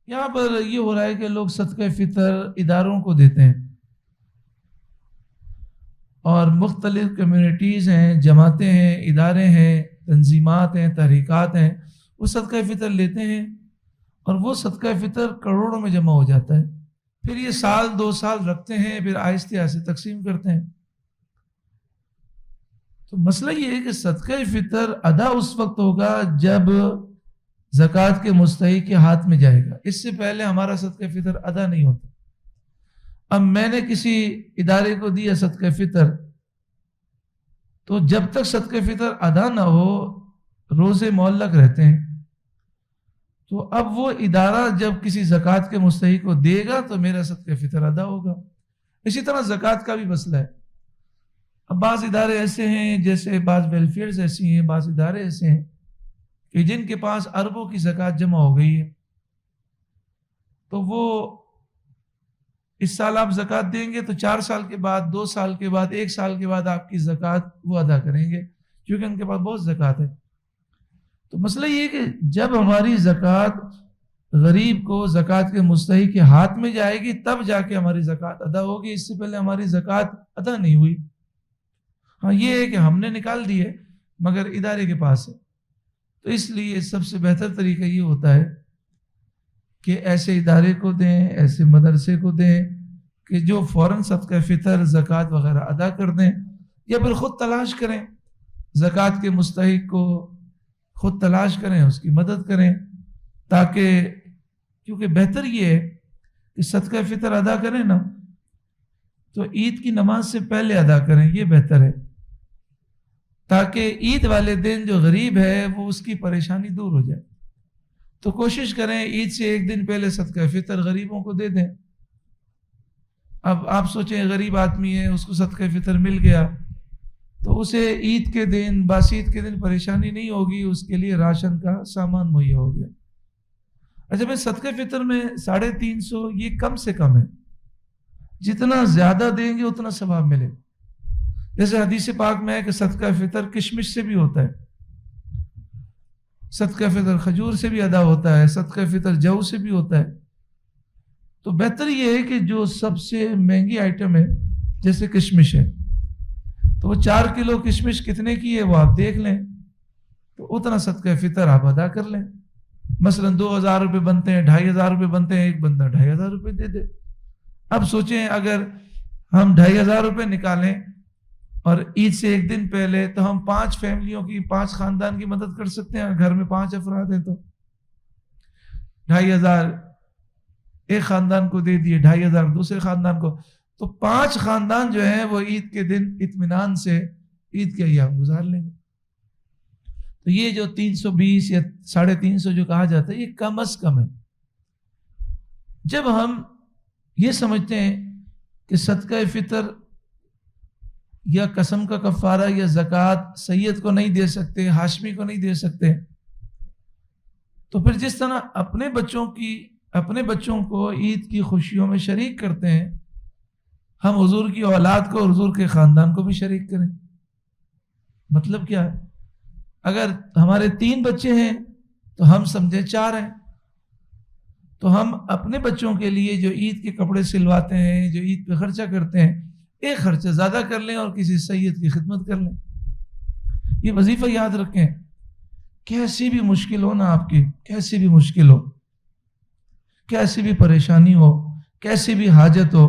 یہاں پر یہ ہو رہا ہے کہ لوگ صدقہ فطر اداروں کو دیتے ہیں، اور مختلف کمیونٹیز ہیں، جماعتیں ہیں، ادارے ہیں، تنظیمات ہیں، تحریکات ہیں، وہ صدقہ فطر لیتے ہیں، اور وہ صدقہ فطر کروڑوں میں جمع ہو جاتا ہے۔ پھر یہ سال 2 سال رکھتے ہیں، پھر آہستہ آہستہ تقسیم کرتے ہیں۔ تو مسئلہ یہ ہے کہ صدقہ فطر ادا اس وقت ہوگا جب زکوٰۃ کے مستحق کے ہاتھ میں جائے گا، اس سے پہلے ہمارا صدقہ فطر ادا نہیں ہوتا۔ اب میں نے کسی ادارے کو دیا صدقہ فطر، تو جب تک صدقہ فطر ادا نہ ہو روزے معلق رہتے ہیں، تو اب وہ ادارہ جب کسی زکوٰۃ کے مستحق کو دے گا تو میرا صدقہ فطر ادا ہوگا۔ اسی طرح زکوٰۃ کا بھی مسئلہ ہے۔ اب بعض ادارے ایسے ہیں، جیسے بعض ویلفیئرز ایسی ہیں، بعض ادارے ایسے ہیں کہ جن کے پاس اربوں کی زکوٰۃ جمع ہو گئی ہے، تو وہ اس سال آپ زکوٰۃ دیں گے تو 4 سال کے بعد، 2 سال کے بعد، 1 سال کے بعد آپ کی زکوٰۃ وہ ادا کریں گے، کیونکہ ان کے پاس بہت زکوٰۃ ہے۔ تو مسئلہ یہ ہے کہ جب ہماری زکوٰۃ غریب کو، زکوٰۃ کے مستحق کے ہاتھ میں جائے گی، تب جا کے ہماری زکوٰۃ ادا ہوگی، اس سے پہلے ہماری زکوٰۃ ادا نہیں ہوئی۔ ہاں یہ ہے کہ ہم نے نکال دی ہے مگر ادارے کے پاس ہے، تو اس لیے سب سے بہتر طریقہ یہ ہوتا ہے کہ ایسے ادارے کو دیں، ایسے مدرسے کو دیں کہ جو فوراً صدقہ فطر، زکوٰۃ وغیرہ ادا کر دیں، یا پھر خود تلاش کریں، زکوٰۃ کے مستحق کو خود تلاش کریں، اس کی مدد کریں، تاکہ، کیونکہ بہتر یہ ہے کہ صدقہ فطر ادا کریں نا تو عید کی نماز سے پہلے ادا کریں، یہ بہتر ہے، تاکہ عید والے دن جو غریب ہے وہ اس کی پریشانی دور ہو جائے۔ تو کوشش کریں عید سے 1 دن پہلے صدقہ فطر غریبوں کو دے دیں۔ اب آپ سوچیں غریب آدمی ہے، اس کو صدقہ فطر مل گیا تو اسے عید کے دن، باسید کے دن پریشانی نہیں ہوگی، اس کے لیے راشن کا سامان مہیا ہو گیا۔ اچھا میں صدقہ فطر میں 350 یہ کم سے کم ہے، جتنا زیادہ دیں گے اتنا ثواب ملے۔ جیسے حدیث پاک میں ہے کہ صدقہ فطر کشمش سے بھی ہوتا ہے، صدقہ فطر کھجور سے بھی ادا ہوتا ہے، صدقہ فطر جو سے بھی ہوتا ہے۔ تو بہتر یہ ہے کہ جو سب سے مہنگی آئٹم ہے جیسے کشمش ہے، تو وہ 4 کلو کشمش کتنے کی ہے وہ آپ دیکھ لیں، تو اتنا صدقہ فطر آپ ادا کر لیں۔ مثلا 2000 روپے بنتے ہیں، 2500 روپے بنتے ہیں، ایک بندہ 2500 روپے دے دے۔ اب سوچیں اگر ہم 2500 روپے نکالیں اور عید سے 1 دن پہلے، تو ہم 5 فیملیوں کی، 5 خاندان کی مدد کر سکتے ہیں۔ گھر میں 5 افراد ہیں تو 2500 ایک خاندان کو دے دیے، 2500 دوسرے خاندان کو، تو 5 خاندان جو ہیں وہ عید کے دن اطمینان سے عید کے ایام گزار لیں گے۔ تو یہ جو 320 یا 350 جو کہا جاتا ہے، یہ کم از کم ہے۔ جب ہم یہ سمجھتے ہیں کہ صدقہ فطر یا قسم کا کفارہ یا زکوٰۃ سید کو نہیں دے سکتے، ہاشمی کو نہیں دے سکتے، تو پھر جس طرح اپنے بچوں کو عید کی خوشیوں میں شریک کرتے ہیں، ہم حضور کی اولاد کو اور حضور کے خاندان کو بھی شریک کریں۔ مطلب کیا ہے؟ اگر ہمارے 3 بچے ہیں تو ہم سمجھیں 4 ہیں، تو ہم اپنے بچوں کے لیے جو عید کے کپڑے سلواتے ہیں، جو عید پہ خرچہ کرتے ہیں، ایک خرچہ زیادہ کر لیں اور کسی سید کی خدمت کر لیں۔ یہ وظیفہ یاد رکھیں، کیسی بھی مشکل ہو نا آپ کی، کیسی بھی مشکل ہو، کیسی بھی پریشانی ہو، کیسی بھی حاجت ہو،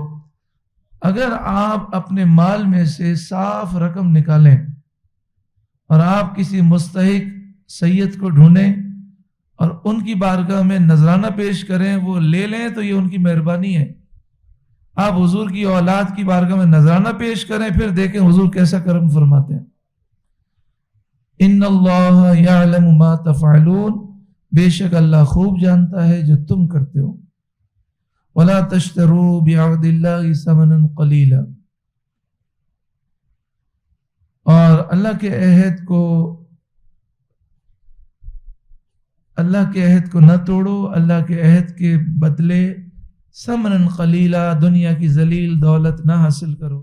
اگر آپ اپنے مال میں سے صاف رقم نکالیں اور آپ کسی مستحق سید کو ڈھونڈیں اور ان کی بارگاہ میں نذرانہ پیش کریں، وہ لے لیں، تو یہ ان کی مہربانی ہے۔ آپ حضور کی اولاد کی بارگاہ میں نذرانہ پیش کریں، پھر دیکھیں حضور کیسا کرم فرماتے ہیں۔ ان اللہ یعلم ما تفعلون، بے شک اللہ خوب جانتا ہے جو تم کرتے ہو۔ ولا تشتروا بعہد اللہ ثمنا قلیلا، اور اللہ کے عہد کو نہ توڑو، اللہ کے عہد کے بدلے ثمنا قلیلا، دنیا کی ذلیل دولت نہ حاصل کرو۔